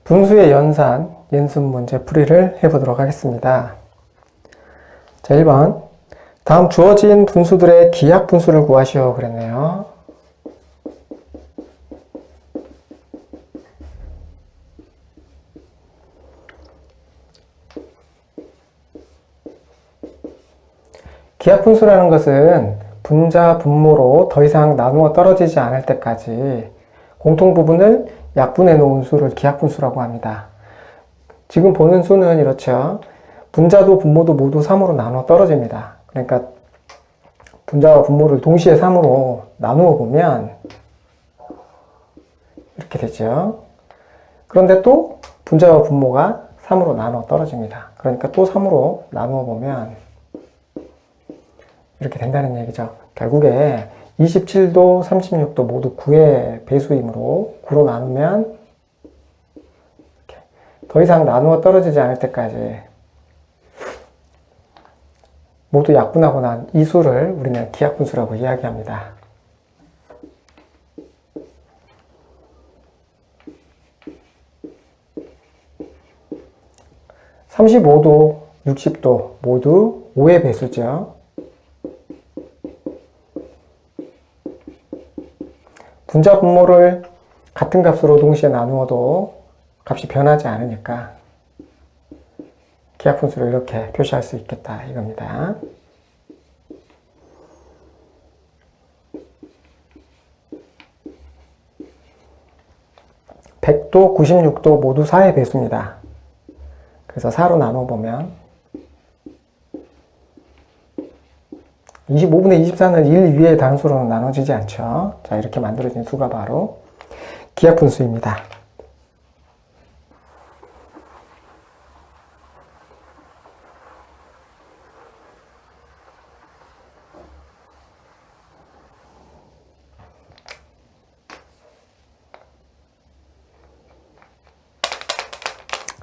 분수의 연산, 연습 문제 풀이를 해보도록 하겠습니다. 자, 1번. 다음 주어진 분수들의 기하 분수를 구하시오. 그랬네요. 기하 분수라는 것은 분자, 분모로 더 이상 나누어 떨어지지 않을 때까지 공통 부분을 약분해 놓은 수를 기하분수라고 합니다. 지금 보는 수는 이렇죠. 분자도 분모도 모두 3으로 나눠 떨어집니다. 그러니까 분자와 분모를 동시에 3으로 나누어 보면 이렇게 되죠. 그런데 또 분자와 분모가 3으로 나눠 떨어집니다. 그러니까 또 3으로 나누어 보면 이렇게 된다는 얘기죠. 결국에 27도, 36도 모두 9의 배수이므로 9로 나누면 이렇게 더 이상 나누어 떨어지지 않을 때까지 모두 약분하고 난 이 수를 우리는 기하분수라고 이야기합니다. (35도) (60도) 모두 5의 배수죠. 분자 분모를 같은 값으로 동시에 나누어도 값이 변하지 않으니까 기하분수를 이렇게 표시할 수 있겠다 이겁니다. (100도) (96도) 모두 4의 배수입니다. 그래서 4로 나눠보면 25분의 24는 1 위의 단수로는 나눠지지 않죠. 자, 이렇게 만들어진 수가 바로 기하분수입니다.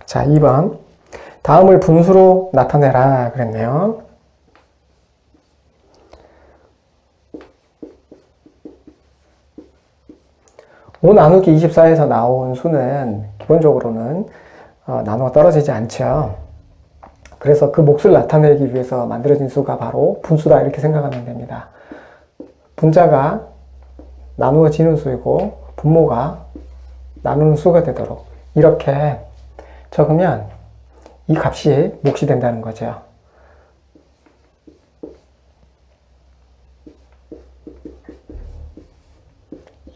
자, 2번. 다음을 분수로 나타내라 그랬네요. (5 나누기 24에서) 나온 수는 기본적으로는 나누어 떨어지지 않죠. 그래서 그 몫을 나타내기 위해서 만들어진 수가 바로 분수다 이렇게 생각하면 됩니다. 분자가 나누어지는 수이고 분모가 나누는 수가 되도록 이렇게 적으면 이 값이 몫이 된다는 거죠.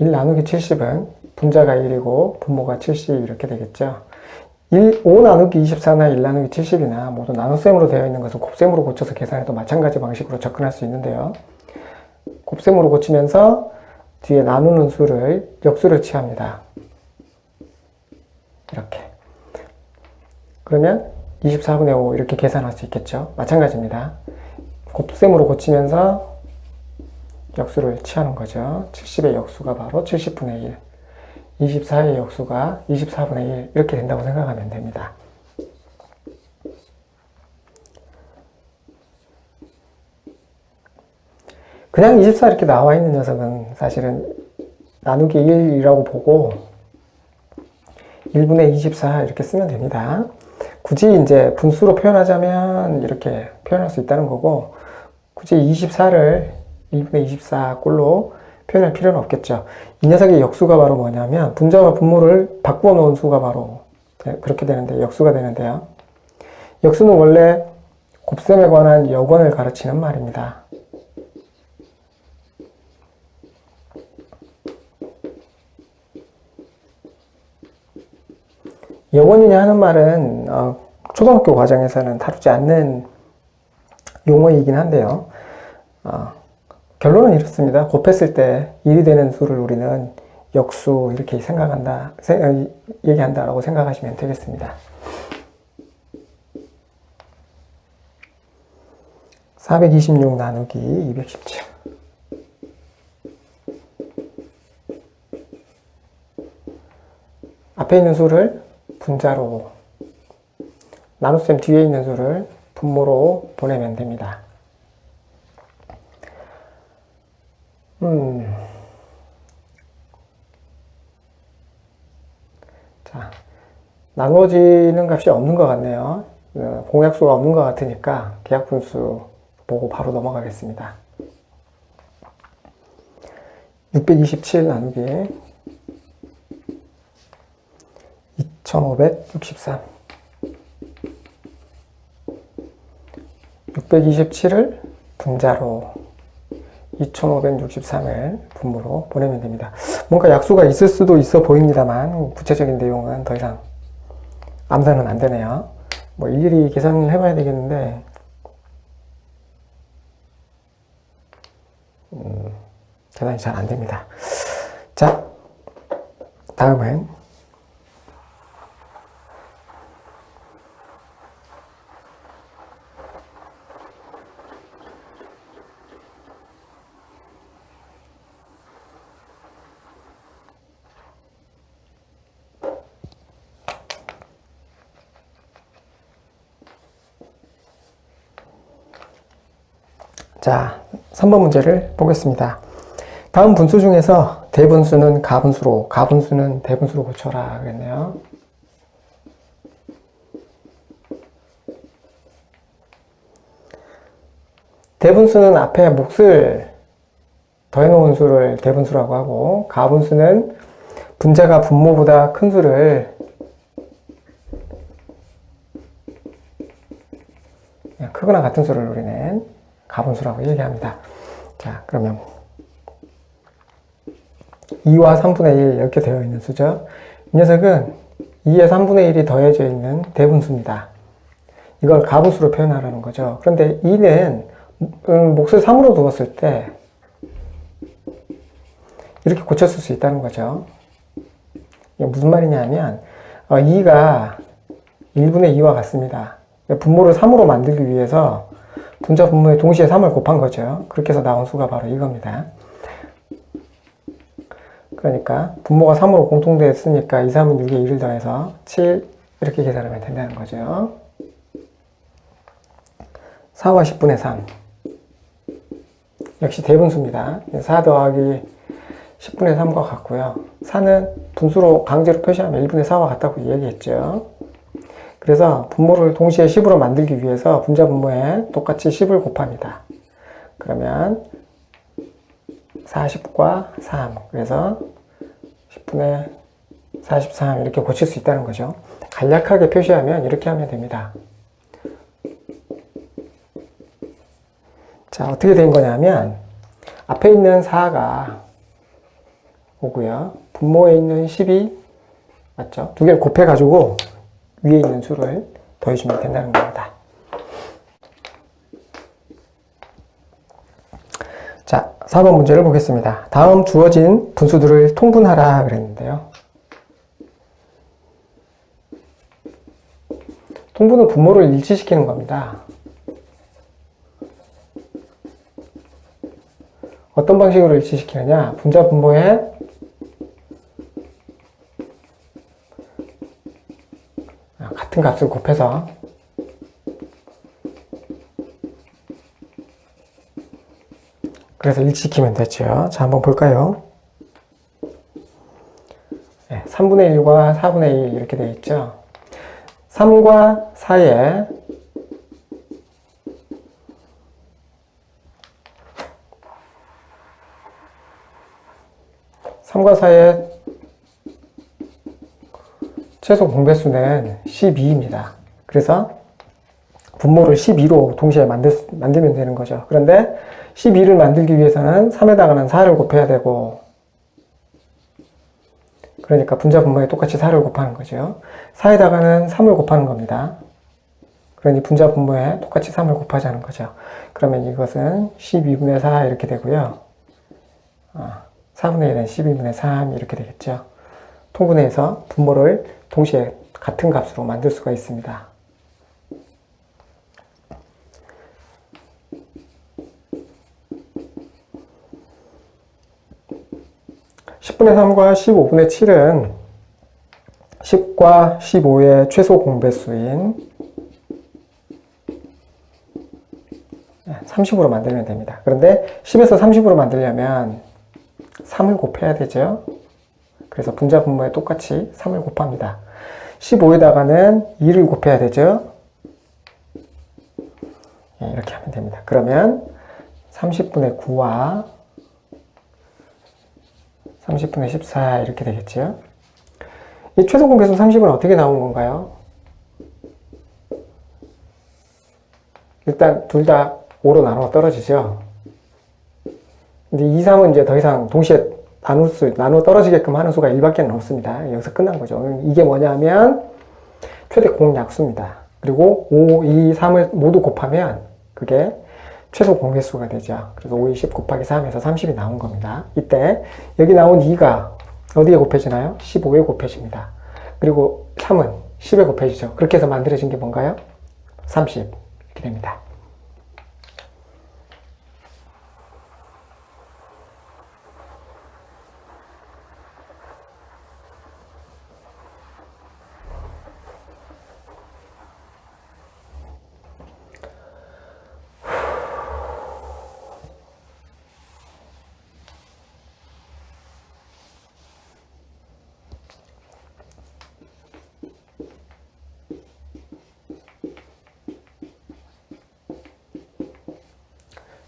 1 나누기 70은 분자가 1이고 분모가 70 이렇게 되겠죠. 5 나누기 24나 1 나누기 70이나 모두 나눗셈으로 되어 있는 것은 곱셈으로 고쳐서 계산해도 마찬가지 방식으로 접근할 수 있는데요. 곱셈으로 고치면서 뒤에 나누는 수를 역수를 취합니다. 이렇게. 그러면 24분의 5 이렇게 계산할 수 있겠죠. 마찬가지입니다. 곱셈으로 고치면서 역수를 취하는 거죠. 70의 역수가 바로 70분의 1, 24의 역수가 24분의 1 이렇게 된다고 생각하면 됩니다. 그냥 24 이렇게 나와 있는 녀석은 사실은 나누기 1이라고 보고 1분의 24 이렇게 쓰면 됩니다. 굳이 이제 분수로 표현하자면 이렇게 표현할 수 있다는 거고 굳이 24를 1분의 24 꼴로 표현할 필요는 없겠죠. 이 녀석의 역수가 바로 뭐냐면 분자와 분모를 바꾸어 놓은 수가 바로 그렇게 되는데 역수가 되는데요. 역수는 원래 곱셈에 관한 역원을 가르치는 말입니다. 역원이냐 하는 말은 초등학교 과정에서는 다루지 않는 용어이긴 한데요. 결론은 이렇습니다. 곱했을 때 1이 되는 수를 우리는 역수 이렇게 얘기한다라고 생각하시면 되겠습니다. 426 나누기 217. 앞에 있는 수를 분자로, 나눗셈 뒤에 있는 수를 분모로 보내면 됩니다. 자, 나누어지는 값이 없는 것 같네요. 공약수가 없는 것 같으니까 계약분수 보고 바로 넘어가겠습니다. 627 나누기 2563 627을 분자로 2563을 분모로 보내면 됩니다. 뭔가 약수가 있을 수도 있어 보입니다만 구체적인 내용은 더 이상 암산은 안 되네요. 뭐 일일이 계산을 해봐야 되겠는데 계산이 잘 안 됩니다. 자, 다음은 자, 3번 문제를 보겠습니다. 다음 분수 중에서 대분수는 가분수로, 가분수는 대분수로 고쳐라 그랬네요. 대분수는 앞에 몫을 더해놓은 수를 대분수라고 하고, 가분수는 분자가 분모보다 큰 수를 크거나 같은 수를 우리는 가분수라고 얘기합니다. 자, 그러면 2와 3분의 1 이렇게 되어 있는 수죠. 이 녀석은 2의 3분의 1이 더해져 있는 대분수입니다. 이걸 가분수로 표현하라는 거죠. 그런데 2는 몫을 3으로 두었을 때 이렇게 고쳤을 수 있다는 거죠. 이게 무슨 말이냐면 2가 1분의 2와 같습니다. 분모를 3으로 만들기 위해서 분자 분모에 동시에 3을 곱한 거죠. 그렇게 해서 나온 수가 바로 이겁니다. 그러니까 분모가 3으로 공통되었으니까 2, 3은 6에 1을 더해서 7 이렇게 계산하면 된다는 거죠. 4와 10분의 3 역시 대분수입니다. 4 더하기 10분의 3과 같고요. 4는 분수로 강제로 표시하면 1분의 4와 같다고 얘기했죠. 그래서 분모를 동시에 10으로 만들기 위해서 분자 분모에 똑같이 10을 곱합니다. 그러면 40과 3, 그래서 10분의 43 이렇게 고칠 수 있다는 거죠. 간략하게 표시하면 이렇게 하면 됩니다. 자, 어떻게 된 거냐면 앞에 있는 4가 오고요. 분모에 있는 10이 맞죠? 두 개를 곱해가지고 위에 있는 수를 더해주면 된다는 겁니다. 자, 4번 문제를 보겠습니다. 다음 주어진 분수들을 통분하라 그랬는데요. 통분은 분모를 일치시키는 겁니다. 어떤 방식으로 일치시키느냐? 분자 분모에 같은 값을 곱해서 그래서 일치시키면 되죠. 자, 한번 볼까요? 3분의 1과 4분의 1 이렇게 되어 있죠. 3과 4에 3과 4의 최소 공배수는 12입니다. 그래서 분모를 12로 동시에 만들면 되는 거죠. 그런데 12를 만들기 위해서는 3에다가는 4를 곱해야 되고, 그러니까 분자 분모에 똑같이 4를 곱하는 거죠. 4에다가는 3을 곱하는 겁니다. 그러니 분자 분모에 똑같이 3을 곱하자는 거죠. 그러면 이것은 12분의 4 이렇게 되고요. 4분의 1은 12분의 3 이렇게 되겠죠. 통분해서 분모를 동시에 같은 값으로 만들 수가 있습니다. (10분의 3과 15분의 7은 10과 15의 최소 공배수인 30으로 만들면 됩니다. 그런데 10에서 30으로 만들려면 3을 곱해야 되죠. 그래서 분자 분모에 똑같이 3을 곱합니다. 15에다가는 2를 곱해야 되죠. 이렇게 하면 됩니다. 그러면 30분의 9와 30분의 14 이렇게 되겠죠. 이 최소 공배수 30은 어떻게 나온 건가요? 일단 둘 다 5로 나눠 떨어지죠. 근데 2, 3은 이제 더 이상 동시에 나누어 떨어지게끔 하는 수가 1밖에 없습니다. 여기서 끝난 거죠. 이게 뭐냐면 최대 공약수입니다. 그리고 5, 2, 3을 모두 곱하면 그게 최소 공배수가 되죠. 그래서 5, 2, 10 곱하기 3에서 30이 나온 겁니다. 이때 여기 나온 2가 어디에 곱해지나요? 15에 곱해집니다. 그리고 3은 10에 곱해지죠. 그렇게 해서 만들어진 게 뭔가요? 30 이렇게 됩니다.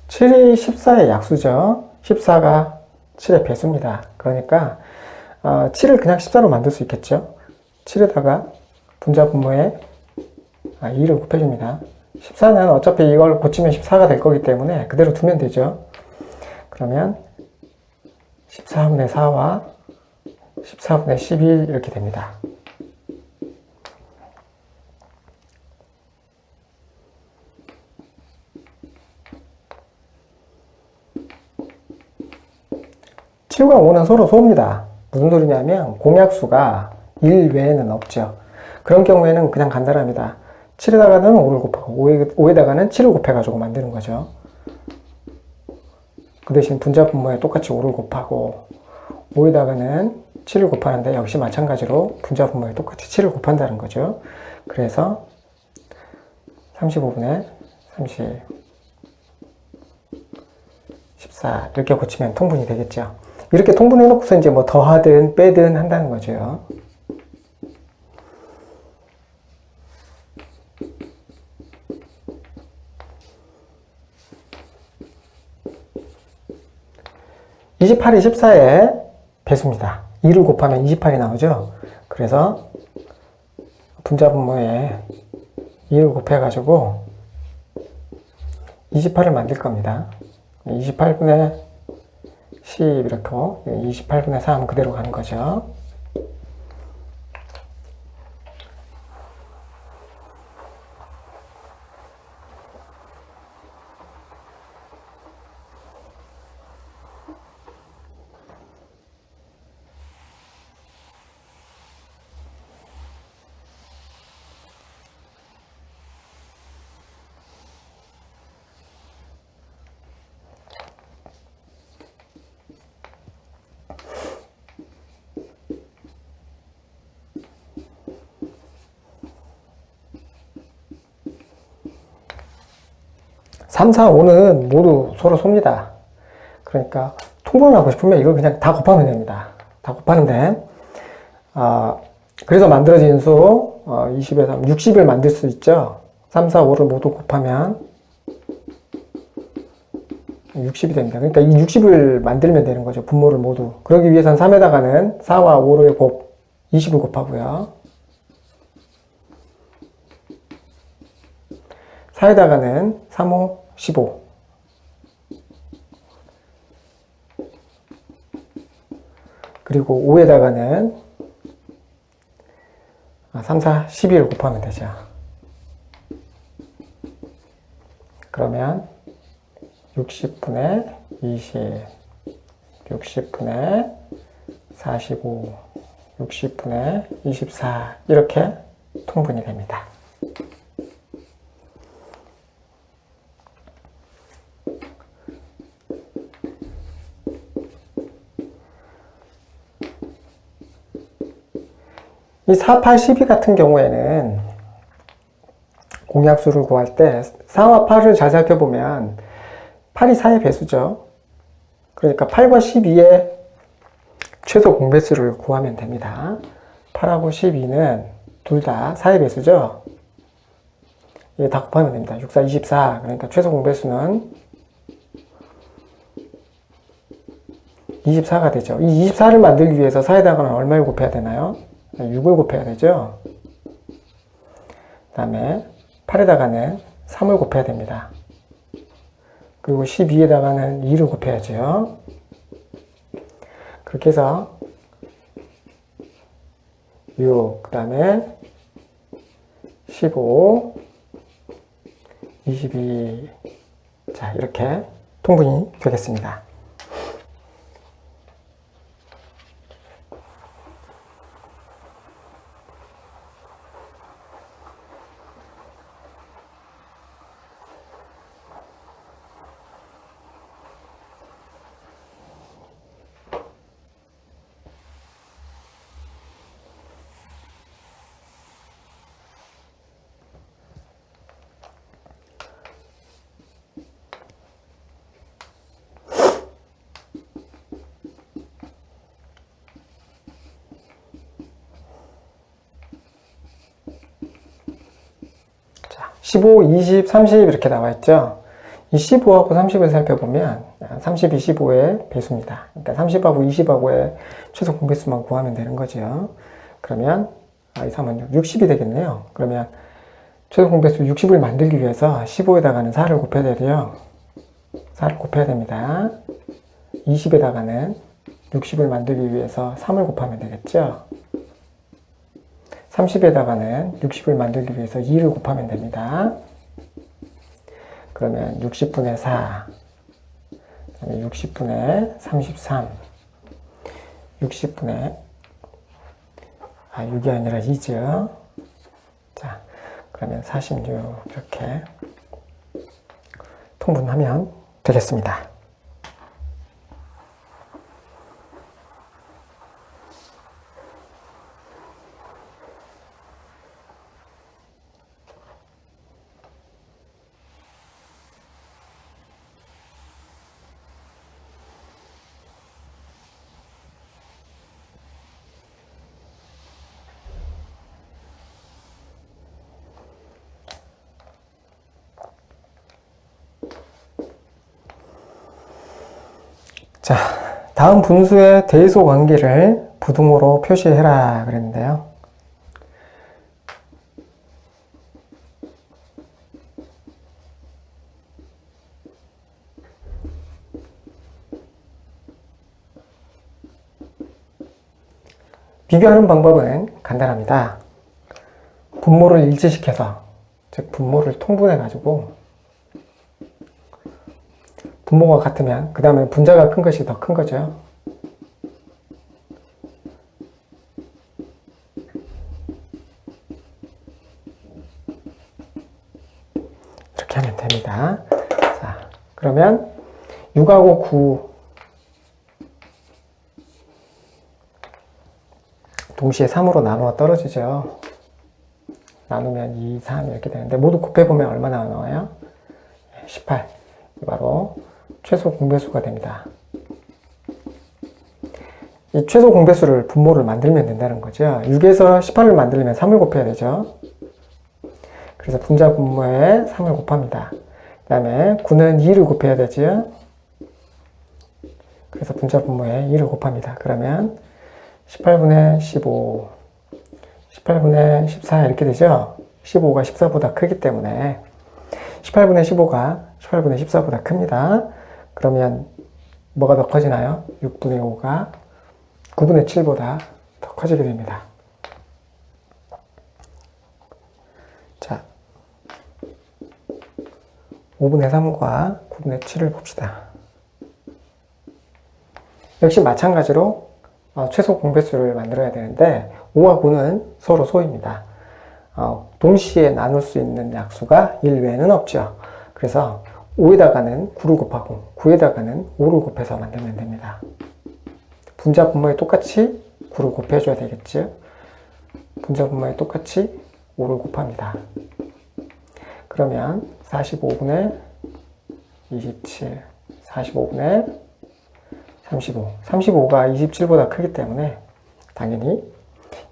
(7이) (14의) 약수죠. 14가 7의 배수입니다. 그러니까 7을 그냥 14로 만들 수 있겠죠. 7에다가 분자 분모에 2를 곱해줍니다. 14는 어차피 이걸 고치면 14가 될 거기 때문에 그대로 두면 되죠. 그러면 14분의 4와 14분의 11 이렇게 됩니다. (7과) (5는) 서로 소입니다. 무슨 소리냐면 공약수가 1 외에는 없죠. 그런 경우에는 그냥 간단합니다. 7에다가는 5를 곱하고 5에다가는 7을 곱해가지고 만드는 거죠. 그 대신 분자 분모에 똑같이 5를 곱하고 5에다가는 7을 곱하는데 역시 마찬가지로 분자 분모에 똑같이 7을 곱한다는 거죠. 그래서 35분의 30 14 이렇게 고치면 통분이 되겠죠. 이렇게 통분해 놓고서 이제 뭐 더하든 빼든 한다는 거죠. (28이) (14의) 배수입니다. 2를 곱하면 28이 나오죠. 그래서 분자 분모에 2를 곱해가지고 28을 만들 겁니다. 28분의 10 이렇게 28분의 3 그대로 가는 거죠. (3, 4, 5는) 모두 서로 소입니다. 그러니까 통분을 하고 싶으면 이걸 그냥 다 곱하면 됩니다. 다 곱하는데 그래서 만들어진 수 20에서 60을 만들 수 있죠. 3, 4, 5를 모두 곱하면 60이 됩니다. 그러니까 이 60을 만들면 되는 거죠. 분모를 모두. 그러기 위해서는 3에다가는 4와 5를 20을 곱하고요. 4에다가는 3, 5, 15 그리고 5에다가는 3, 4, 12를 곱하면 되죠. 그러면 60분의 20 60분의 45 60분의 24 이렇게 통분이 됩니다. 이 4, 8, 12 같은 경우에는 공약수를 구할 때 4와 8을 잘 살펴보면 8이 4의 배수죠. 그러니까 8과 12의 최소 공배수를 구하면 됩니다. 8하고 12는 둘 다 4의 배수죠. 이게 다 곱하면 됩니다. 6, 4, 24. 그러니까 최소 공배수는 24가 되죠. 이 24를 만들기 위해서 4에다가는 얼마를 곱해야 되나요? 6을 곱해야 되죠. 그 다음에 8에다가는 3을 곱해야 됩니다. 그리고 12에다가는 2를 곱해야죠. 그렇게 해서 6, 그 다음에 15, 22. 자, 이렇게 통분이 되겠습니다. 자, 15, 20, 30 이렇게 나와 있죠. 이 15하고 30을 살펴보면 30이 15의 배수입니다. 그러니까 30하고 20하고의 최소 공배수만 구하면 되는 거죠. 그러면 2, 3은 6, 60이 되겠네요. 그러면 최소 공배수 60을 만들기 위해서 15에다가는 4를 곱해야 돼요. 4를 곱해야 됩니다. 20에다가는 60을 만들기 위해서 3을 곱하면 되겠죠. 30에다가는 60을 만들기 위해서 2를 곱하면 됩니다. 그러면 60분의 4, 그다음에 60분의 33, 60분의 6이 아니라 2죠. 자, 그러면 46 이렇게 통분하면 되겠습니다. 자, 다음 분수의 대소 관계를 부등호로 표시해라 그랬는데요. 비교하는 방법은 간단합니다. 분모를 일치시켜서, 즉 분모를 통분해 가지고 분모가 같으면 그 다음에 분자가 큰 것이 더 큰 거죠. 이렇게 하면 됩니다. 자, 그러면 6하고 9 동시에 3으로 나누어 떨어지죠. 나누면 2, 3 이렇게 되는데 모두 곱해보면 얼마나 나와요? 18. 바로 최소 공배수가 됩니다. 이 최소 공배수를 분모를 만들면 된다는 거죠. 6에서 18을 만들려면 3을 곱해야 되죠. 그래서 분자 분모에 3을 곱합니다. 그 다음에 9는 2를 곱해야 되죠. 그래서 분자 분모에 2를 곱합니다. 그러면 18분의 15, 18분의 14 이렇게 되죠. 15가 14보다 크기 때문에 18분의 15가 18분의 14보다 큽니다. 그러면 뭐가 더 커지나요? 6분의 5가 9분의 7보다 더 커지게 됩니다. 자, 5분의 3과 9분의 7을 봅시다. 역시 마찬가지로 최소 공배수를 만들어야 되는데 5와 9는 서로 소입니다. 동시에 나눌 수 있는 약수가 1 외에는 없죠. 그래서 5에다가는 9를 곱하고 9에다가는 5를 곱해서 만들면 됩니다. 분자 분모에 똑같이 9를 곱해줘야 되겠죠. 분자 분모에 똑같이 5를 곱합니다. 그러면 45분의 27, 45분의 35. 35가 27보다 크기 때문에 당연히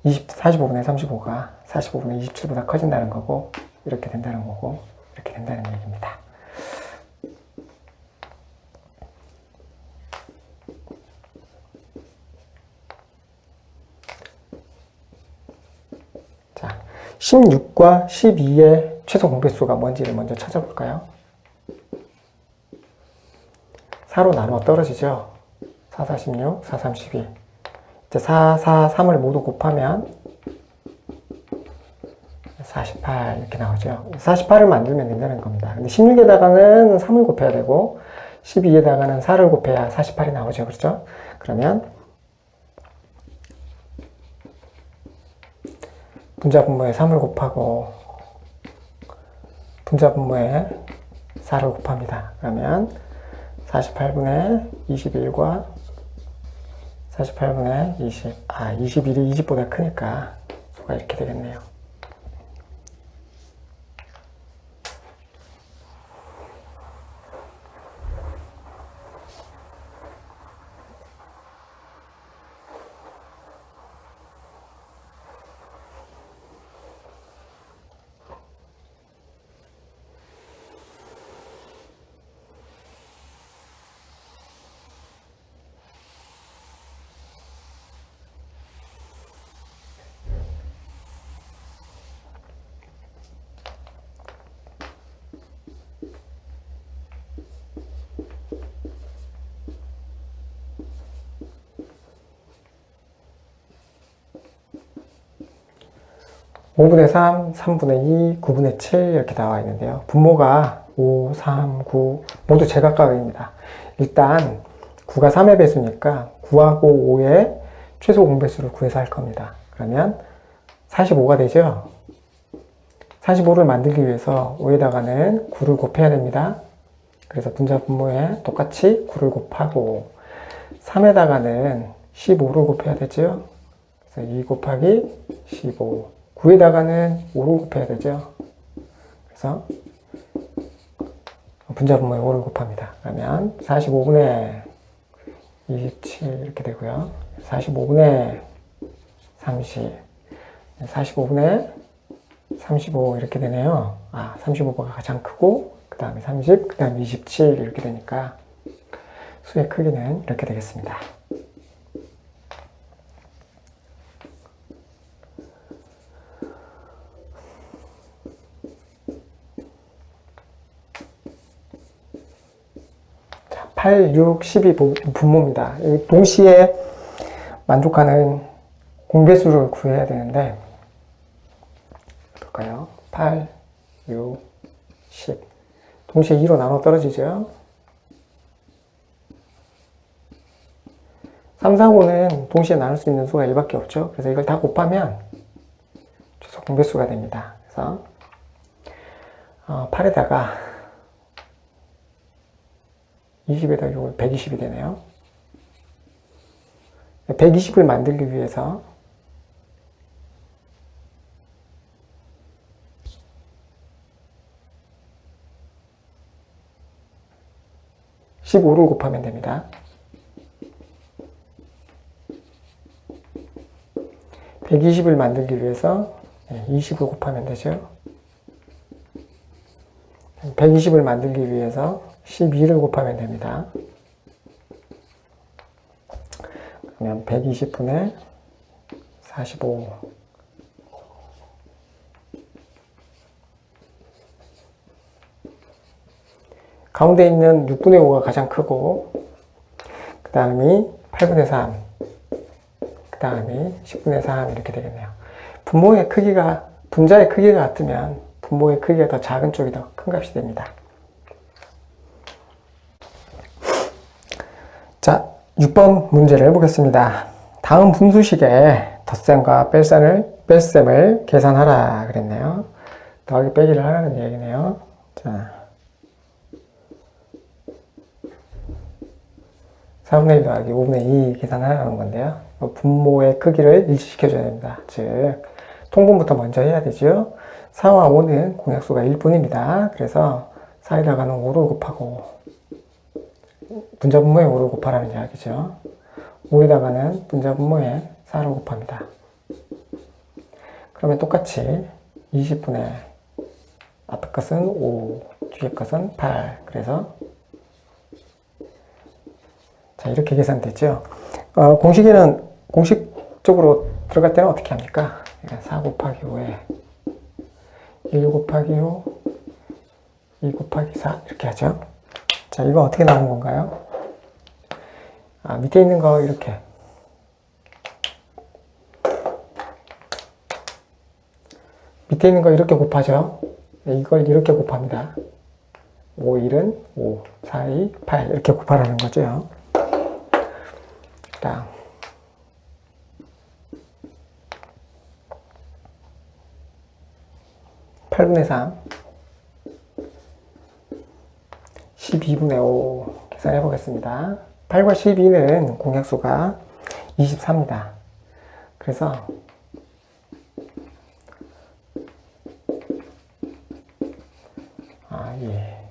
45분의 35가 45분의 27보다 커진다는 거고, 이렇게 된다는 거고, 이렇게 된다는 얘기입니다. 자, 16과 12의 최소 공배수가 뭔지를 먼저 찾아볼까요? 4로 나누어 떨어지죠? 4, 4, 16, 4, 3, 12. 이제 4, 4, 3을 모두 곱하면 48 이렇게 나오죠. 48을 만들면 된다는 겁니다. 근데 16에다가는 3을 곱해야 되고 12에다가는 4를 곱해야 48이 나오죠. 그렇죠? 그러면 분자분모에 3을 곱하고 분자분모에 4를 곱합니다. 그러면 48분의 21과 48분의 20. 21이 20보다 크니까 수가 이렇게 되겠네요. (5분의 3, 3분의 2, 9분의 7) 이렇게 나와 있는데요. 분모가 5, 3, 9 모두 제각각입니다. 일단 9가 3의 배수니까 9하고 5의 최소 공배수를 구해서 할 겁니다. 그러면 45가 되죠. 45를 만들기 위해서 5에다가는 9를 곱해야 됩니다. 그래서 분자 분모에 똑같이 9를 곱하고 3에다가는 15를 곱해야 되죠. 그래서 2 곱하기 15. 9에다가는 5를 곱해야 되죠. 그래서 분자 분모에 5를 곱합니다. 그러면 45분의 27 이렇게 되고요. 45분의 30, 45분의 35 이렇게 되네요. 35가 가장 크고 그 다음에 30, 그 다음에 27 이렇게 되니까 수의 크기는 이렇게 되겠습니다. 자, 8, 6, 12 분모입니다. 동시에 만족하는 공배수를 구해야 되는데 볼까요? 8, 6, 10 동시에 2로 나눠 떨어지죠. 3, 4, 5는 동시에 나눌 수 있는 수가 1밖에 없죠. 그래서 이걸 다 곱하면 최소 공배수가 됩니다. 그래서 8에다가 20에다 6을 120이 되네요. 120을 만들기 위해서 15를 곱하면 됩니다. 120을 만들기 위해서 20을 곱하면 되죠. 120을 만들기 위해서 12를 곱하면 됩니다. 그러면 120분의 45. 가운데 있는 6분의 5가 가장 크고, 그 다음이 8분의 3, 그 다음이 10분의 3 이렇게 되겠네요. 분모의 크기가, 분자의 크기가 같으면 분모의 크기가 더 작은 쪽이 더 큰 값이 됩니다. 자, 6번 문제를 해보겠습니다. 다음 분수식에 덧셈과 뺄셈을 계산하라 그랬네요. 더하기 빼기를 하라는 얘기네요. 자, 4분의 1 더하기 5분의 2 계산하라는 건데요. 분모의 크기를 일치시켜줘야 됩니다. 즉, 통분부터 먼저 해야 되죠. 4와 5는 공약수가 1뿐입니다. 그래서 4에다가는 5를 곱하고 분자분모에 5를 곱하라는 이야기죠. 5에다가는 분자분모에 4를 곱합니다. 그러면 똑같이 20분의 앞에 것은 5, 뒤에 것은 8. 그래서 자, 이렇게 계산됐죠. 공식적으로 들어갈 때는 어떻게 합니까? 4 곱하기 5에 1 곱하기 5, 2 곱하기 4 이렇게 하죠. 자, 이거 어떻게 나온 건가요? 밑에 있는 거 이렇게 밑에 있는 거 이렇게 곱하죠. 이걸 이렇게 곱합니다. 5, 1은 5, 4, 2, 8 이렇게 곱하라는 거죠. 자, 8분의 3, 12분의 5 계산해 보겠습니다. 8과 12는 공약수가 24입니다. 그래서 예.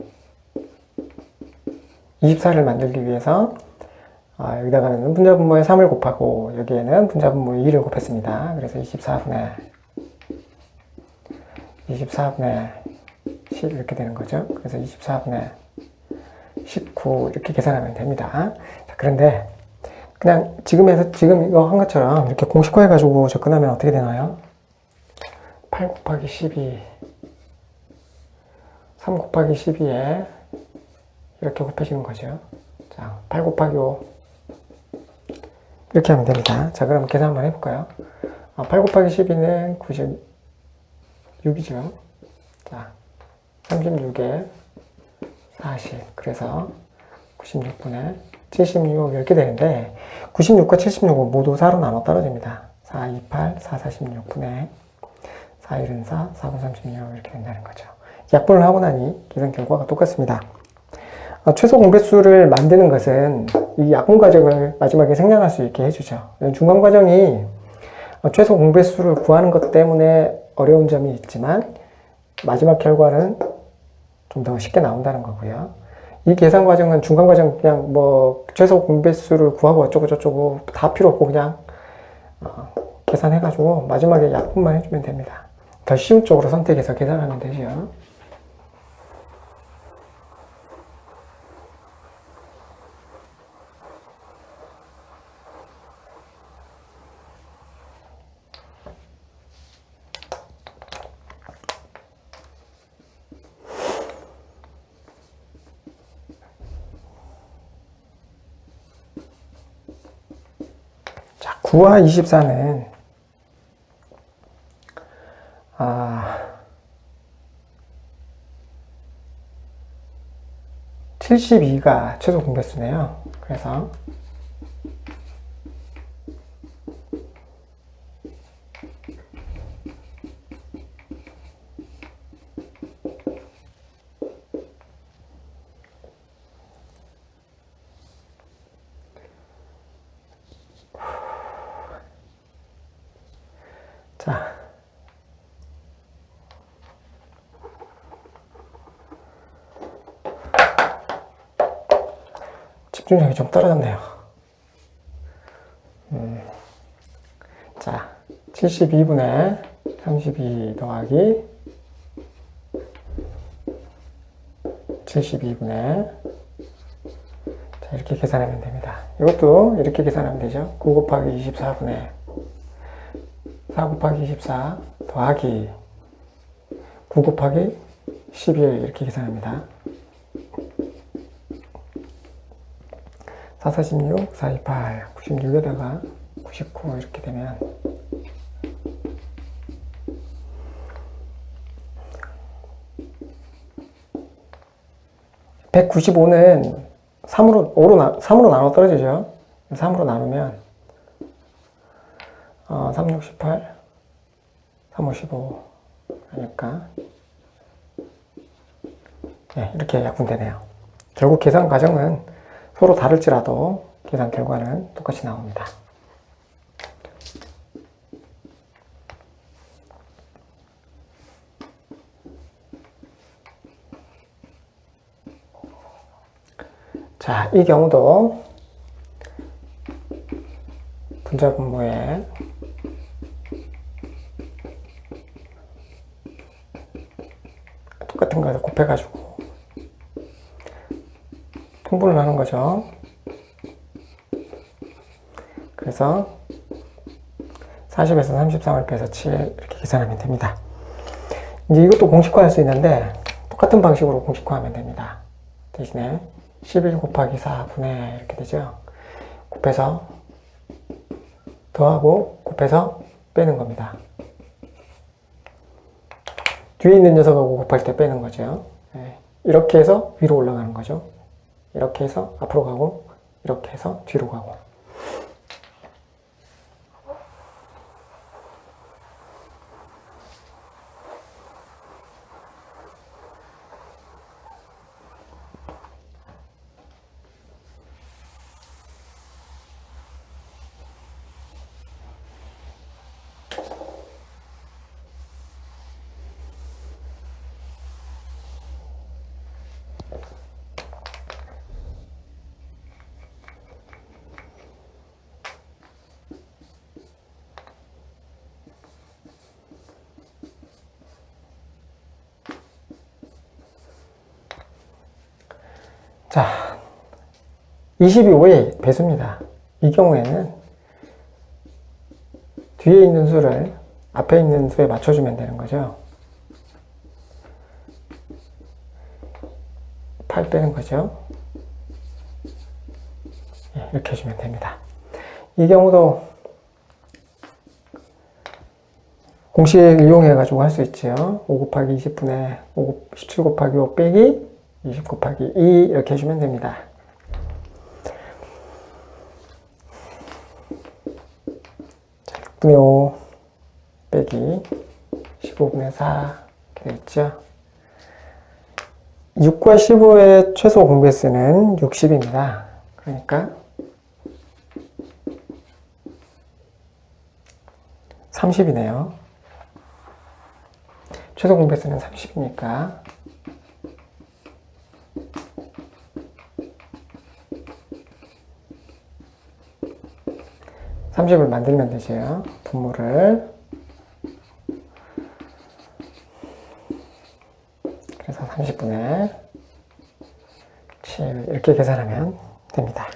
24를 만들기 위해서 여기다가는 분자분모에 3을 곱하고 여기에는 분자분모에 2를 곱했습니다. 그래서 24분의 10 이렇게 되는 거죠. 그래서 24분의 19 이렇게 계산하면 됩니다. 자, 그런데 그냥 지금 이거 한 것처럼 이렇게 공식화해 가지고 접근하면 어떻게 되나요? 8 곱하기 12 3 곱하기 12에 이렇게 곱해지는 거죠. 자, 8 곱하기 5 이렇게 하면 됩니다. 자, 그럼 계산 한번 해볼까요? 8 곱하기 12는 96이죠. 자, 36에 40. 그래서 96분의 76 이렇게 되는데 96과 76은 모두 4로 나눠 떨어집니다. 4, 2, 8, 4, 46분의 4, 1은 4, 4분 36 이렇게 된다는 거죠. 약분을 하고 나니 계산 결과가 똑같습니다. 최소 공배수를 만드는 것은 이 약분 과정을 마지막에 생략할 수 있게 해주죠. 중간 과정이 최소 공배수를 구하는 것 때문에 어려운 점이 있지만 마지막 결과는 좀 더 쉽게 나온다는 거고요. 이 계산 과정은 중간 과정 그냥 뭐 최소 공배수를 구하고 어쩌고 저쩌고 다 필요 없고 그냥 계산해가지고 마지막에 약분만 해주면 됩니다. 더 쉬운 쪽으로 선택해서 계산하면 되죠. 자, 9와 24는 72가 최소 공배수네요. 그래서 자, 집중력이 좀 떨어졌네요. 자, 72분의 32 더하기 72분의 자, 이렇게 계산하면 됩니다. 이것도 이렇게 계산하면 되죠. 9 곱하기 24분의 4 곱하기 24 더하기 9 곱하기 11 이렇게 계산합니다. 4, 46, 4, 2, 8, 96에다가 99 이렇게 되면 195는 3으로 나눠 떨어지죠. 3으로 나누면 3, 6, 18, 3, 5, 15 하니까 네, 이렇게 약분되네요. 결국 계산 과정은 서로 다를지라도 계산 결과는 똑같이 나옵니다. 자, 이 경우도 분자분모에 같은 거에서 곱해가지고 통분을 하는 거죠. 그래서 40에서 33을 빼서 7 이렇게 계산하면 됩니다. 이제 이것도 공식화할 수 있는데 똑같은 방식으로 공식화하면 됩니다. 대신에 11 곱하기 4분의 이렇게 되죠. 곱해서 더하고 곱해서 빼는 겁니다. 뒤에 있는 녀석하고 곱할 때 빼는 거죠. 이렇게 해서 위로 올라가는 거죠. 이렇게 해서 앞으로 가고 이렇게 해서 뒤로 가고. 자, 22의 배수입니다. 이 경우에는 뒤에 있는 수를 앞에 있는 수에 맞춰주면 되는 거죠. 8 빼는 거죠. 이렇게 해주면 됩니다. 이 경우도 공식 이용해가지고 할 수 있죠. 5 곱하기 20분의 17 곱하기 5 빼기 20 곱하기 2 이렇게 해주면 됩니다. 자, 6분의 5 빼기 15분의 4 이렇게 되겠죠. 6과 15의 최소 공배수는 60입니다. 그러니까 30이네요. 최소 공배수는 30이니까 30을 만들면 되죠. 분모를. 그래서 30분의 7 이렇게 계산하면 됩니다.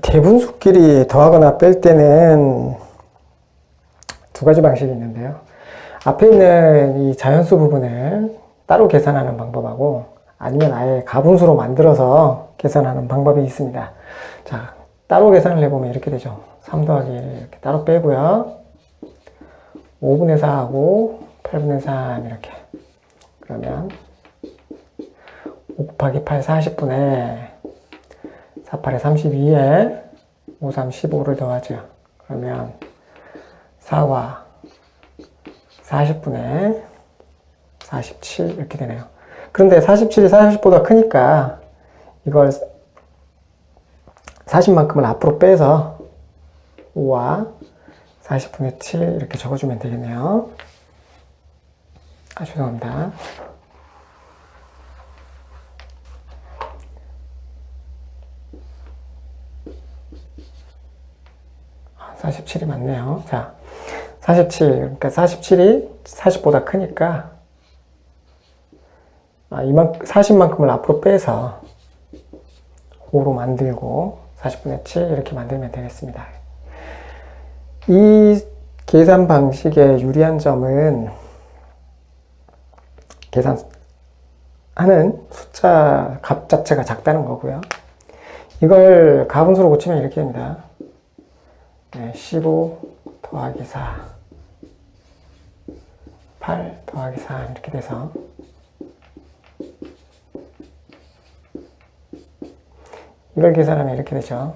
대분수끼리 더하거나 뺄 때는 두 가지 방식이 있는데요. 앞에 있는 이 자연수 부분을 따로 계산하는 방법하고 아니면 아예 가분수로 만들어서 계산하는 방법이 있습니다. 자, 따로 계산을 해보면 이렇게 되죠. 3 더하기 1 이렇게 따로 빼고요. 5분의 4하고 8분의 3 이렇게. 그러면 5 곱하기 8 40분의 4, 8에 32에 5, 3, 15를 더하죠. 그러면 4와 40분의 47 이렇게 되네요. 그런데 47이 40보다 크니까 이걸 40만큼을 앞으로 빼서 5와 40분의 7 이렇게 적어주면 되겠네요. 죄송합니다. 47이 맞네요. 자, 47, 그러니까 47이 40보다 크니까 40만큼을 앞으로 빼서 5로 만들고 40분의 7 이렇게 만들면 되겠습니다. 이 계산 방식의 유리한 점은 계산하는 숫자 값 자체가 작다는 거고요. 이걸 가분수로 고치면 이렇게 됩니다. 15 더하기 4 8 더하기 3 이렇게 돼서 이걸 계산하면 이렇게 되죠.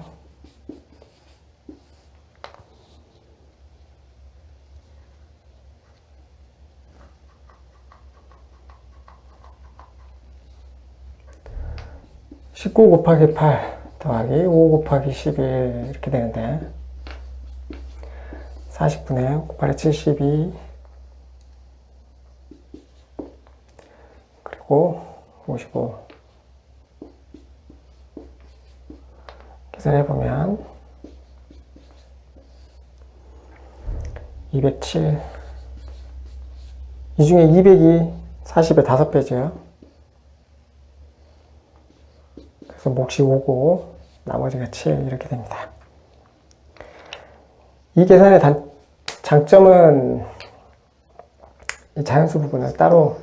19 곱하기 8 더하기 5 곱하기 11 이렇게 되는데 40분의 9, 8에 72 그리고 55 계산해보면 207 이 중에 200이 40의 5배죠. 그래서 몫이 5고 나머지가 7 이렇게 됩니다. 이 계산의 장점은 이 자연수 부분을 따로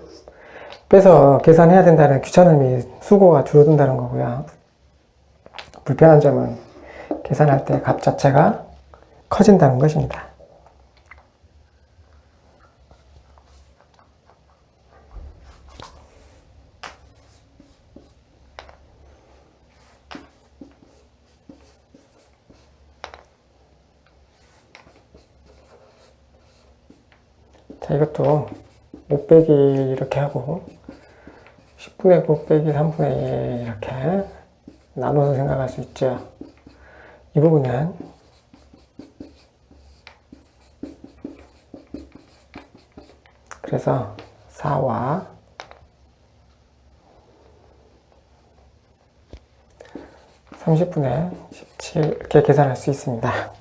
빼서 계산해야 된다는 귀찮음이 수고가 줄어든다는 거고요. 불편한 점은 계산할 때 값 자체가 커진다는 것입니다. 자, 이것도 5 빼기 이렇게 하고 10분의 9 빼기 3분의 1 이렇게 나눠서 생각할 수 있죠. 이 부분은 그래서 4와 30분의 17 이렇게 계산할 수 있습니다.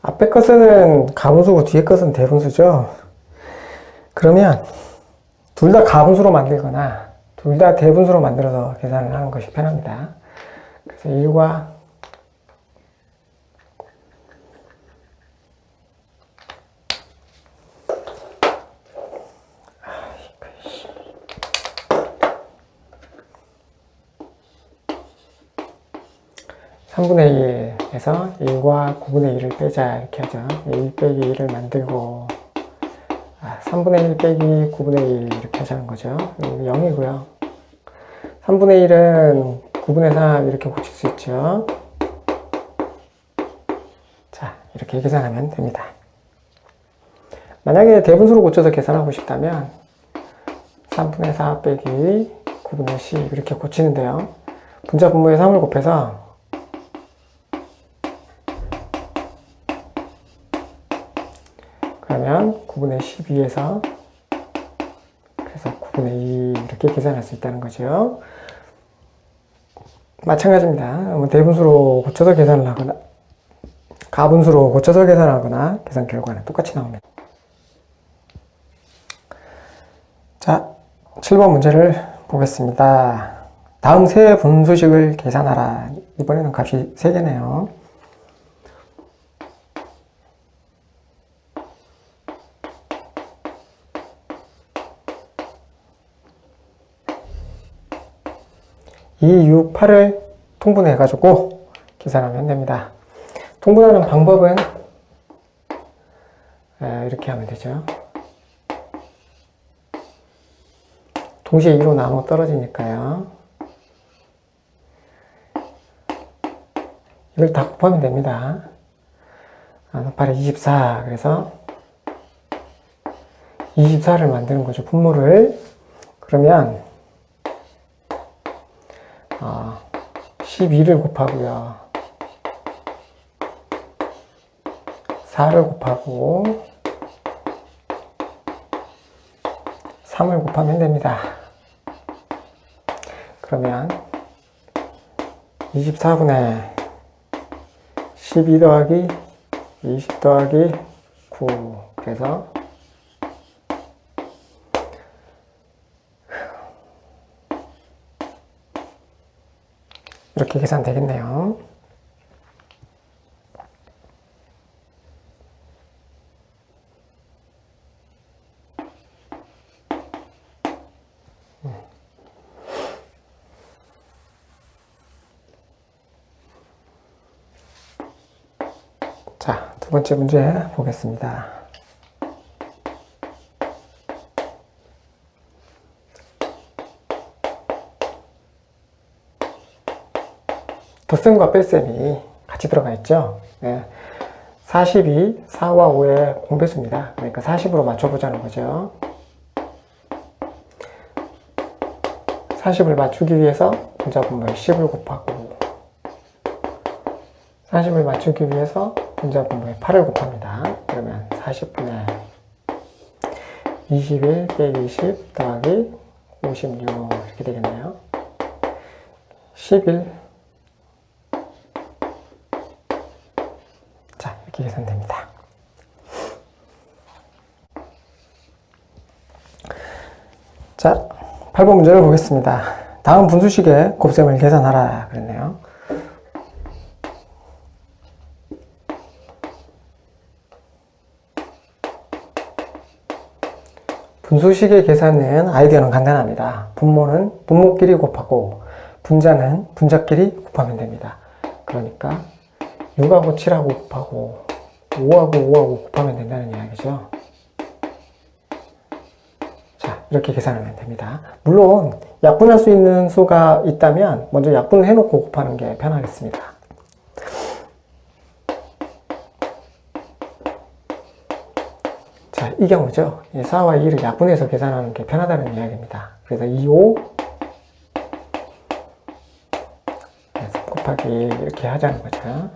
앞에 것은 가분수고 뒤에 것은 대분수죠. 그러면 둘 다 가분수로 만들거나 둘 다 대분수로 만들어서 계산을 하는 것이 편합니다. 그래서 1과 3분의 1에서 1과 9분의 1을 빼자 이렇게 하죠. 1 빼기 1을 만들고 3분의 1 빼기 9분의 1 이렇게 하자는 거죠. 0이고요. 3분의 1은 9분의 3 이렇게 고칠 수 있죠. 자, 이렇게 계산하면 됩니다. 만약에 대분수로 고쳐서 계산하고 싶다면 3분의 4 빼기 9분의 10 이렇게 고치는데요. 분자 분모에 3을 곱해서 그러면 9분의 12에서 그래서 9분의 2 이렇게 계산할 수 있다는 거죠. 마찬가지입니다. 대분수로 고쳐서 계산을 하거나 가분수로 고쳐서 계산하거나 계산 결과는 똑같이 나옵니다. 자, 7번 문제를 보겠습니다. 다음 세 분수식을 계산하라. 이번에는 값이 3개네요. 이 6, 8을 통분해 가지고 계산하면 됩니다. 통분하는 방법은 이렇게 하면 되죠. 동시에 2로 나눠 떨어지니까요. 이걸 다 곱하면 됩니다. 8에 24 그래서 24를 만드는 거죠. 분모를. 그러면 12를 곱하고요. 4를 곱하고 3을 곱하면 됩니다. 그러면 24분의 12 더하기 20 더하기 9 그래서 이렇게 계산되겠네요. 자, 두 번째 문제 보겠습니다. 덧셈과 뺄셈이 같이 들어가 있죠. 네. 40이 4와 5의 공배수입니다. 그러니까 40으로 맞춰보자는 거죠. 40을 맞추기 위해서 분자분모에 10을 곱하고 40을 맞추기 위해서 분자분모에 8을 곱합니다. 그러면 40분의 21 빼기 20 더하기 56 이렇게 되겠네요. 11 자, 이렇게 계산됩니다. 자, 8번 문제를 보겠습니다. 다음 분수식의 곱셈을 계산하라 그랬네요. 분수식의 계산은 아이디어는 간단합니다. 분모는 분모끼리 곱하고 분자는 분자끼리 곱하면 됩니다. 그러니까 6하고 7하고 곱하고 5하고 5하고 곱하면 된다는 이야기죠. 자, 이렇게 계산하면 됩니다. 물론 약분할 수 있는 수가 있다면 먼저 약분을 해놓고 곱하는 게 편하겠습니다. 자, 이 경우죠. 4와 2를 약분해서 계산하는 게 편하다는 이야기입니다. 그래서 2, 3 곱하기 이렇게 하자는 거죠.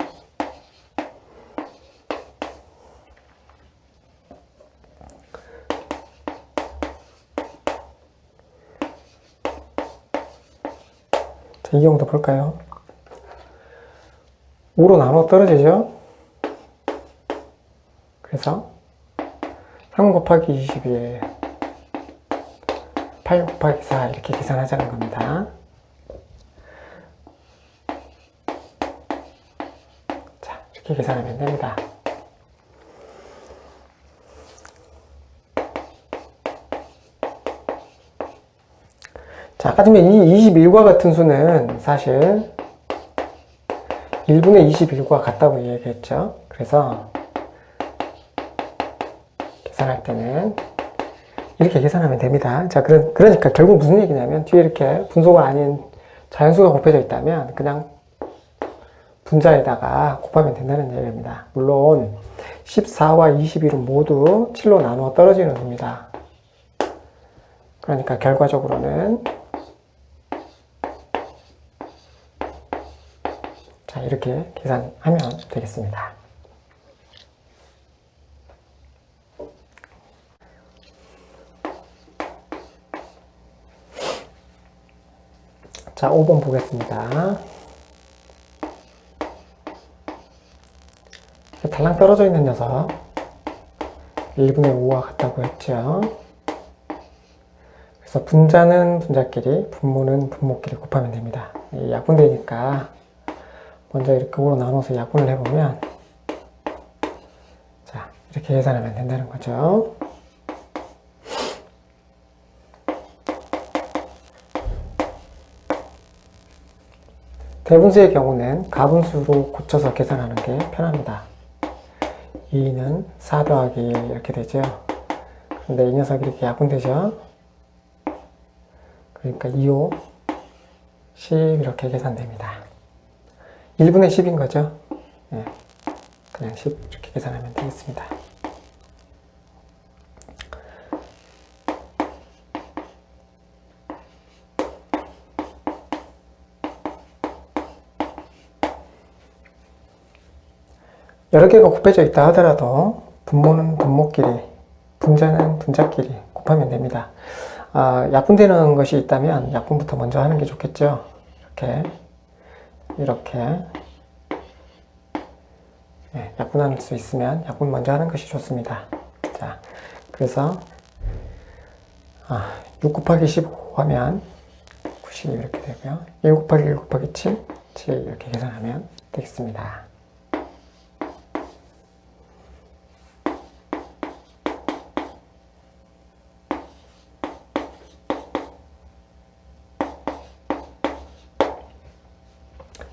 자, 이 경우도 볼까요? 5로 나눠 떨어지죠? 그래서 3 곱하기 21, 8 곱하기 4 이렇게 계산하자는 겁니다. 자, 이렇게 계산하면 됩니다. 자, 아까 전에 이 21과 같은 수는 사실 1분의 21과 같다고 얘기했죠. 그래서 계산할 때는 이렇게 계산하면 됩니다. 자, 그러니까 결국 무슨 얘기냐면 뒤에 이렇게 분소가 아닌 자연수가 곱해져 있다면 그냥 분자에다가 곱하면 된다는 얘기입니다. 물론 14와 21은 모두 7로 나누어 떨어지는 수입니다. 그러니까 결과적으로는 자, 이렇게 계산하면 되겠습니다. 자, 5번 보겠습니다. 달랑 떨어져 있는 녀석 1분의 5와 같다고 했죠. 그래서 분자는 분자끼리, 분모는 분모끼리 곱하면 됩니다. 약분되니까 먼저 이렇게 5로 나눠서 약분을 해보면 자, 이렇게 계산하면 된다는 거죠. 대분수의 경우는 가분수로 고쳐서 계산하는 게 편합니다. 2는 4 더하기 1 이렇게 되죠. 근데 이 녀석이 이렇게 약분되죠. 그러니까 2, 5, 10 이렇게 계산됩니다. 1분의 10인 거죠. 네, 그냥 10 이렇게 계산하면 되겠습니다. 여러 개가 곱해져 있다 하더라도 분모는 분모끼리, 분자는 분자끼리 곱하면 됩니다. 약분되는 것이 있다면 약분부터 먼저 하는 게 좋겠죠. 이렇게 네, 약분할 수 있으면 약분 먼저 하는 것이 좋습니다. 자, 그래서 6 곱하기 15 하면 90 이렇게 되고요. 1 곱하기 1 곱하기 7, 7 이렇게 계산하면 되겠습니다.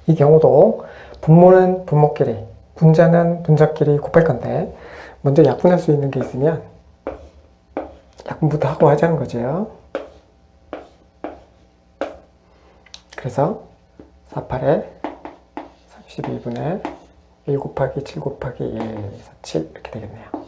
이 경우도 분모는 분모끼리, 분자는 분자끼리 곱할 건데 먼저 약분할 수 있는 게 있으면 약분부터 하고 하자는 거죠. 그래서 48에 32분의 1 곱하기 7 곱하기 1, 4, 7 이렇게 되겠네요.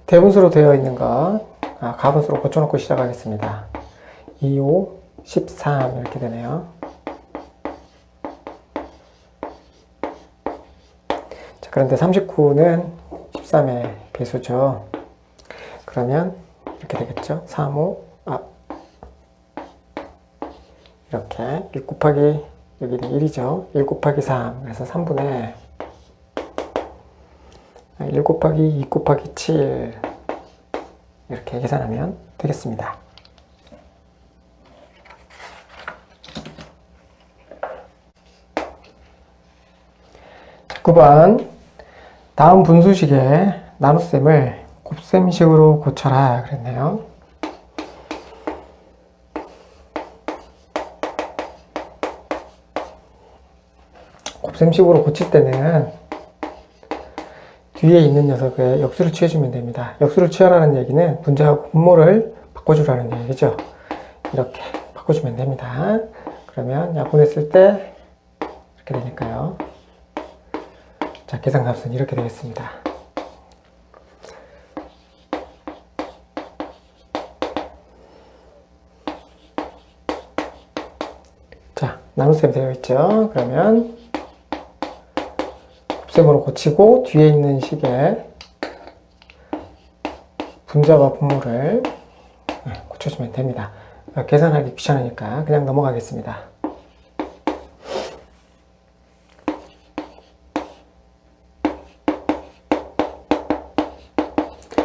대분수로 되어 있는 것, 가분수로 고쳐놓고 시작하겠습니다. 2, 5, 13 이렇게 되네요. 자, 그런데 39는 13의 배수죠. 그러면 이렇게 되겠죠. 3, 5, 이렇게 1 곱하기 여기는 1이죠. 1 곱하기 3, 그래서 3분의 1 곱하기 2 곱하기 7 이렇게 계산하면 되겠습니다. 자, 9번 다음 분수식의 나눗셈을 곱셈식으로 고쳐라 그랬네요. 곱셈식으로 고칠 때는 뒤에 있는 녀석의 역수를 취해주면 됩니다. 역수를 취하라는 얘기는 분자하고 분모를 바꿔주라는 얘기죠. 이렇게 바꿔주면 됩니다. 그러면 약분했을 때 이렇게 되니까요. 자, 계산값은 이렇게 되겠습니다. 자, 나눗셈 되어 있죠. 그러면 곱셈으로 고치고 뒤에 있는 식에 분자와 분모를 고쳐주면 됩니다. 계산하기 귀찮으니까 그냥 넘어가겠습니다.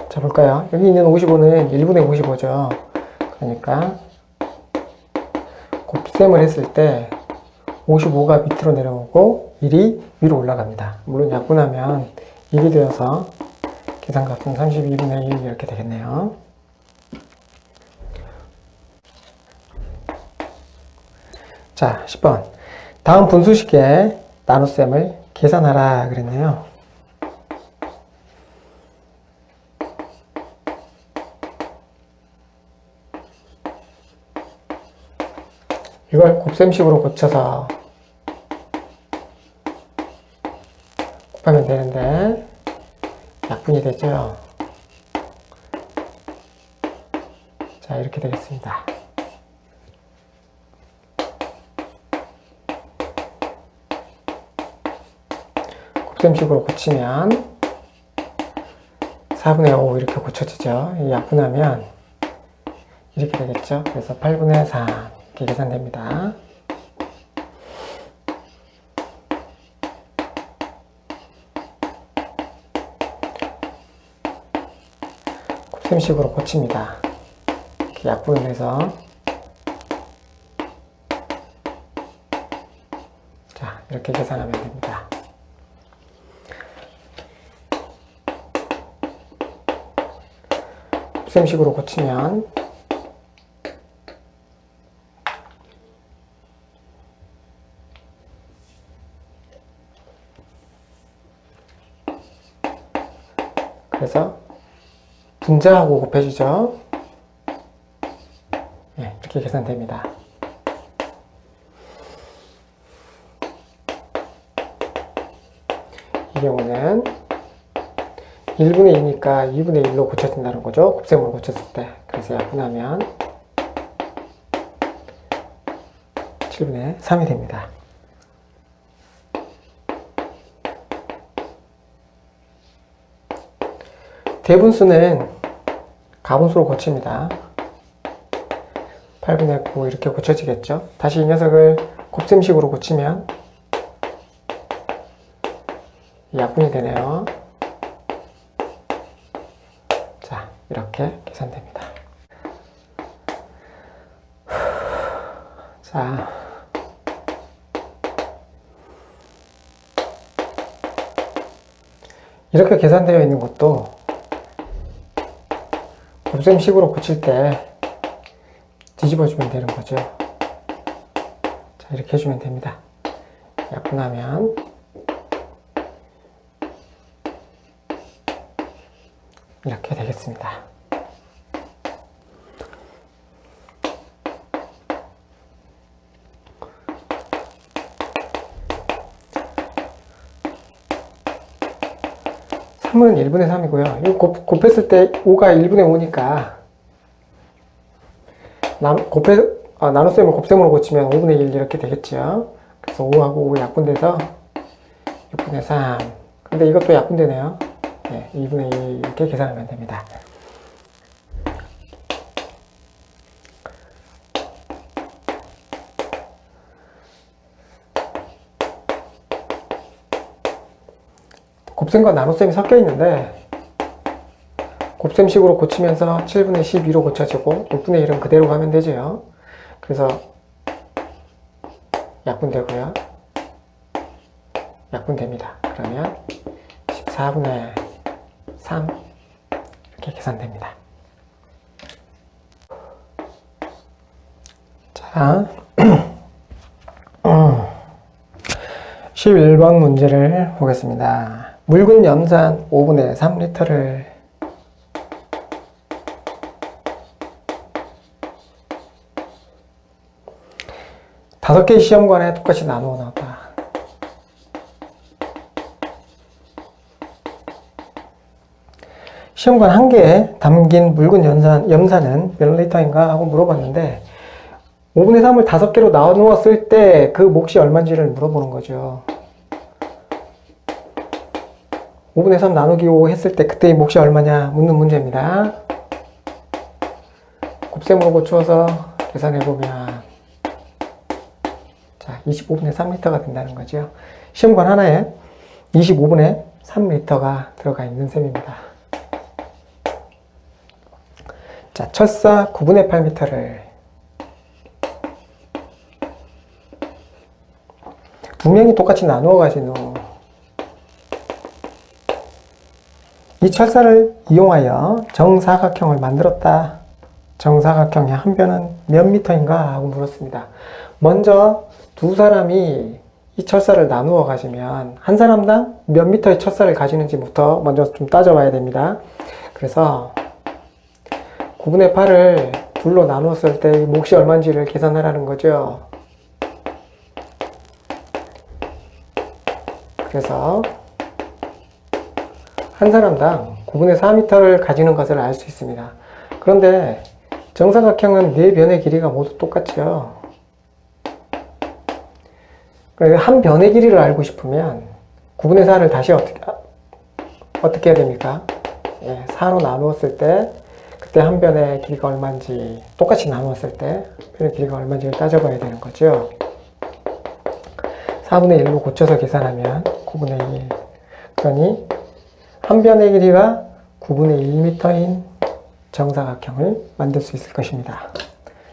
자, 볼까요? 여기 있는 55는 1분의 55죠. 그러니까 곱셈을 했을 때 55가 밑으로 내려오고 1이 위로 올라갑니다. 물론 약분하면 1이 되어서 계산값은 32분의 1 이렇게 되겠네요. 자, 10번 다음 분수식의 나눗셈을 계산하라 그랬네요. 이걸 곱셈식으로 고쳐서 곱하면 되는데 약분이 되죠. 자, 이렇게 되겠습니다. 곱셈식으로 고치면 4분의 5 이렇게 고쳐지죠. 약분하면 이렇게 되겠죠. 그래서 8분의 3 이렇게 계산됩니다. 곱셈식으로 고칩니다. 이렇게 약분을 해서 자, 이렇게 계산하면 됩니다. 곱셈식으로 고치면 그래서 분자하고 곱해주죠. 네, 이렇게 계산됩니다. 이 경우는 1분의 2니까 2분의 1로 고쳐진다는 거죠. 곱셈으로 고쳤을 때. 그래서 약분하면 7분의 3이 됩니다. 대분수는 가분수로 고칩니다. 8분의 9 이렇게 고쳐지겠죠. 다시 이 녀석을 곱셈식으로 고치면 약분이 되네요. 자, 이렇게 계산됩니다. 자, 이렇게 계산되어 있는 것도 곱셈식으로 고칠 때 뒤집어주면 되는 거죠. 자, 이렇게 해주면 됩니다. 약분하면 이렇게 되겠습니다. 삼은 1분의 3이고요. 이거 곱했을 때 5가 1분의 5니까 나눗셈을 곱셈으로 고치면 5분의 1 이렇게 되겠죠. 그래서 5하고 5 약분돼서 6분의 3. 근데 이것도 약분되네요. 네, 2분의 1 이렇게 계산하면 됩니다. 곱셈과 나눗셈이 섞여 있는데 곱셈식으로 고치면서 7분의 12로 고쳐지고 6분의 1은 그대로 가면 되죠. 그래서 약분되고요. 약분됩니다. 그러면 14분의 3 이렇게 계산됩니다. 자, 11번 문제를 보겠습니다. 묽은 염산 5분의 3리터를 다섯 개의 시험관에 똑같이 나누어 나왔다. 시험관 한 개에 담긴 묽은 염산은 몇 리터인가 하고 물어봤는데 5분의 3을 5개로 나누었을 때 그 몫이 얼마인지를 물어보는 거죠. 5분의 3 나누기 5 했을 때 그때의 몫이 얼마냐 묻는 문제입니다. 곱셈으로 고추어서 계산해보면 자, 25분의 3리터가 된다는 거죠. 시험관 하나에 25분의 3리터가 들어가 있는 셈입니다. 자, 철사 9분의 8m를 두 명이 똑같이 나누어 가지고 이 철사를 이용하여 정사각형을 만들었다. 정사각형의 한 변은 몇 미터인가 하고 물었습니다. 먼저 두 사람이 이 철사를 나누어 가지면 한 사람당 몇 미터의 철사를 가지는지부터 먼저 좀 따져봐야 됩니다. 그래서 9분의 8을 둘로 나누었을 때 몫이 얼마인지를 계산하라는 거죠. 그래서 한 사람당 9분의 4m를 가지는 것을 알 수 있습니다. 그런데 정사각형은 네 변의 길이가 모두 똑같죠. 그래서 한 변의 길이를 알고 싶으면 9분의 4를 다시 어떻게 해야 됩니까? 예, 4로 나누었을 때 그때 한 변의 길이가 얼마인지 똑같이 나누었을 때 변의 길이가 얼마인지를 따져봐야 되는 거죠. 4분의 1로 고쳐서 계산하면 9분의 1 그러니 한 변의 길이가 9분의 1m인 정사각형을 만들 수 있을 것입니다.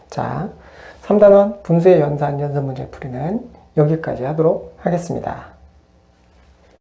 자, 3단원 분수의 연산 문제 풀이는 여기까지 하도록 하겠습니다.